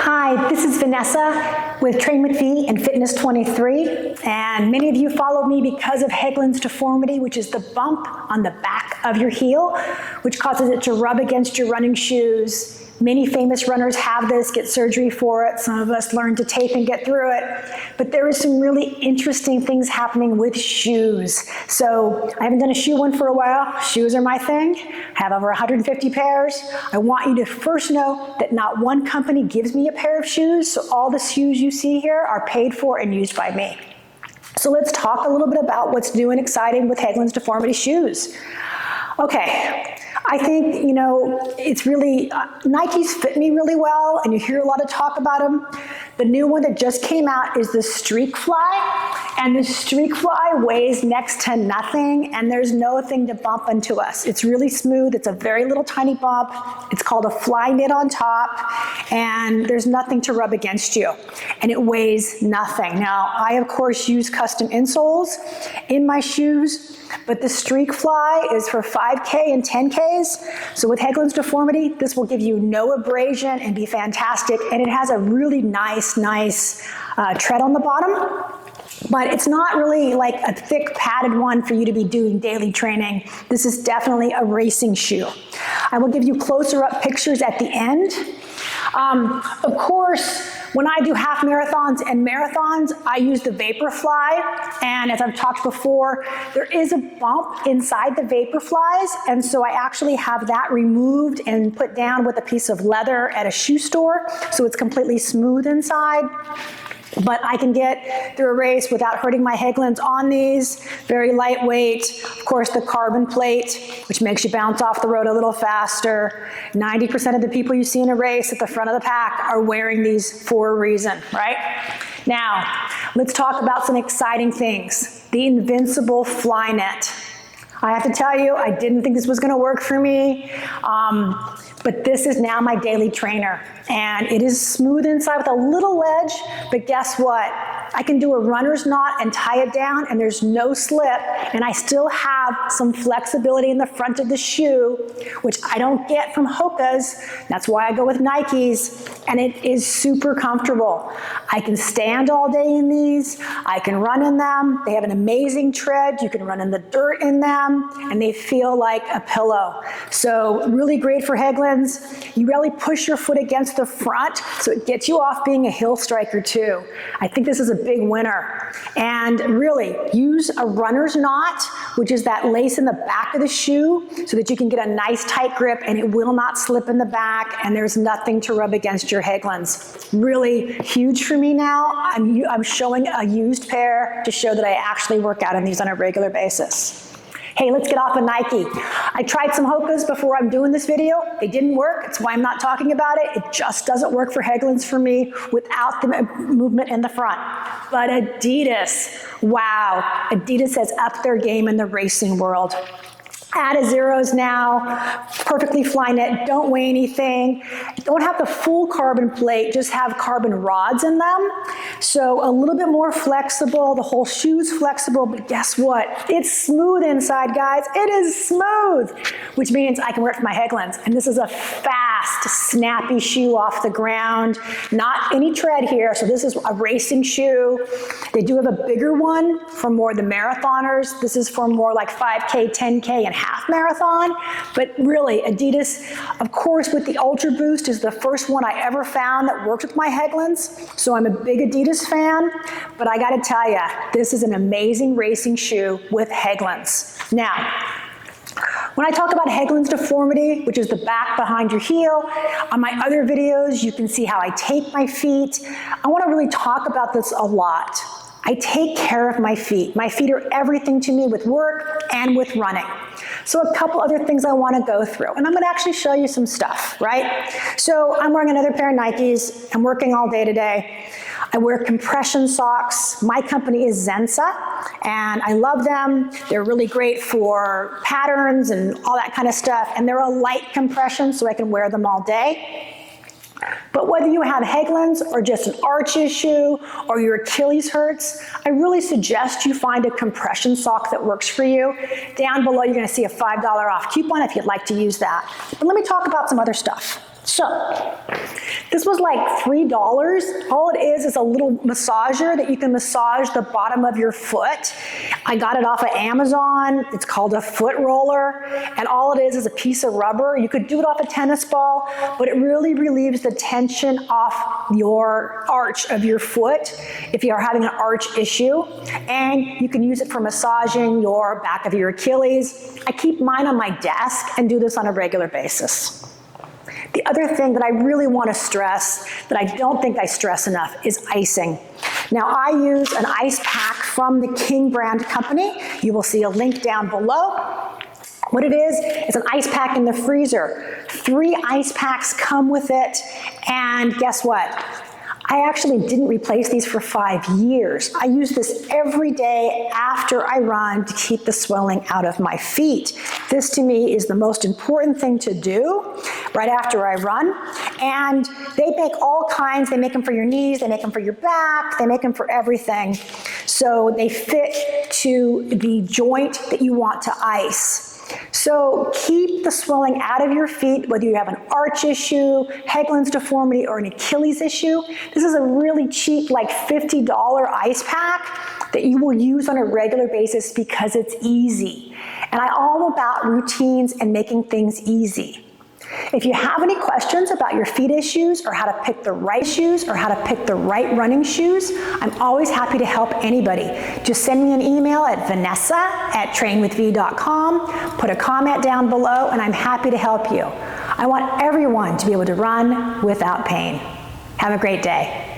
Hi, this is Vanessa with Train McVie and Fitness 23, and many of you follow me because of Haglund's Deformity, which is the bump on the back of your heel, which causes it to rub against your running shoes. Many famous runners have this, get surgery for it. Some of us learn to tape and get through it. But there is some really interesting things happening with shoes. So I haven't done a shoe one for a while. Shoes are my thing. I have over 150 pairs. I want you to first know that not one company gives me a pair of shoes, so all the shoes you see here are paid for and used by me. So let's talk a little bit about what's new and exciting with Haglund's Deformity shoes. Okay. I think, it's really, Nikes fit me really well, and you hear a lot of talk about them. The new one that just came out is the Streakfly, and the Streakfly weighs next to nothing, and there's no thing to bump into us. It's really smooth. It's a very little tiny bump. It's called a FlyKnit on top, and there's nothing to rub against you, and it weighs nothing. Now, I, of course, use custom insoles in my shoes, but the Streakfly is for 5K and 10Ks. So with Haglund's Deformity, this will give you no abrasion and be fantastic. And it has a really nice tread on the bottom. But it's not really like a thick padded one for you to be doing daily training. This is definitely a racing shoe. I will give you closer up pictures at the end. Of course, when I do half marathons and marathons, I use the Vaporfly, and as I've talked before, there is a bump inside the Vaporflies, and so I actually have that removed and put down with a piece of leather at a shoe store, so it's completely smooth inside. But I can get through a race without hurting my Haglunds on these. Very lightweight. Of course, the carbon plate, which makes you bounce off the road a little faster. 90% of the people you see in a race at the front of the pack are wearing these for a reason, right? Now, let's talk about some exciting things. The Invincible Fly. I have to tell you, I didn't think this was going to work for me, but this is now my daily trainer. And it is smooth inside with a little ledge, but guess what? I can do a runner's knot and tie it down, and there's no slip, and I still have some flexibility in the front of the shoe, which I don't get from Hoka's. That's why I go with Nikes, and it is super comfortable. I can stand all day in these. I can run in them. They have an amazing tread. You can run in the dirt in them, and they feel like a pillow. So really great for Haglunds. You really push your foot against the front, so it gets you off being a heel striker too. I think this is a big winner. And really, use a runner's knot, which is that lace in the back of the shoe, so that you can get a nice tight grip and it will not slip in the back, and there's nothing to rub against your Haglunds. Really huge for me now. I'm showing a used pair to show that I actually work out in these on a regular basis. Hey, let's get off of Nike. I tried some Hoka's before I'm doing this video. They didn't work. That's why I'm not talking about it. It just doesn't work for Haglunds for me without the movement in the front. But Adidas, wow. Adidas has upped their game in the racing world. Adizeros now, perfectly FlyKnit, don't weigh anything, don't have the full carbon plate, just have carbon rods in them. So a little bit more flexible, the whole shoe's flexible, but guess what? It's smooth inside, guys. It is smooth, which means I can wear it for my Haglunds. And this is a fast, snappy shoe off the ground, not any tread here, so this is a racing shoe. They do have a bigger one for more the marathoners. This is for more like 5K, 10K, and half marathon, but really Adidas, of course, with the Ultra Boost is the first one I ever found that worked with my Haglunds, so I'm a big Adidas fan, but I gotta tell you, this is an amazing racing shoe with Haglunds. Now, when I talk about Haglund's Deformity, which is the back behind your heel, on my other videos, you can see how I tape my feet. I wanna really talk about this a lot. I take care of my feet. My feet are everything to me with work and with running. So a couple other things I want to go through, and I'm going to actually show you some stuff, right? So I'm wearing another pair of Nikes. I'm working all day today. I wear compression socks. My company is Zensa, and I love them. They're really great for patterns and all that kind of stuff, and they're a light compression, so I can wear them all day. But whether you have Haglunds or just an arch issue or your Achilles hurts, I really suggest you find a compression sock that works for you. Down below, you're going to see a $5 off coupon if you'd like to use that. But let me talk about some other stuff. So, this was like $3. All it is a little massager that you can massage the bottom of your foot. I got it off of Amazon. It's called a foot roller, and all it is a piece of rubber. You could do it off a tennis ball, but it really relieves the tension off your arch of your foot if you are having an arch issue, and you can use it for massaging your back of your Achilles. I keep mine on my desk and do this on a regular basis. The other thing that I really want to stress, that I don't think I stress enough, is icing. Now, I use an ice pack from the King brand company. You will see a link down below. What it is, it's an ice pack in the freezer. 3 ice packs come with it, and guess what? I actually didn't replace these for 5 years. I use this every day after I run to keep the swelling out of my feet. This to me is the most important thing to do right after I run. And they make all kinds. They make them for your knees, they make them for your back, they make them for everything. So they fit to the joint that you want to ice. So keep the swelling out of your feet, whether you have an arch issue, Haglund's deformity, or an Achilles issue. This is a really cheap, like $50 ice pack that you will use on a regular basis because it's easy. And I'm all about routines and making things easy. If you have any questions about your feet issues or how to pick the right shoes or how to pick the right running shoes, I'm always happy to help anybody. Just send me an email at vanessa@trainwithv.com, put a comment down below, and I'm happy to help you. I want everyone to be able to run without pain. Have a great day.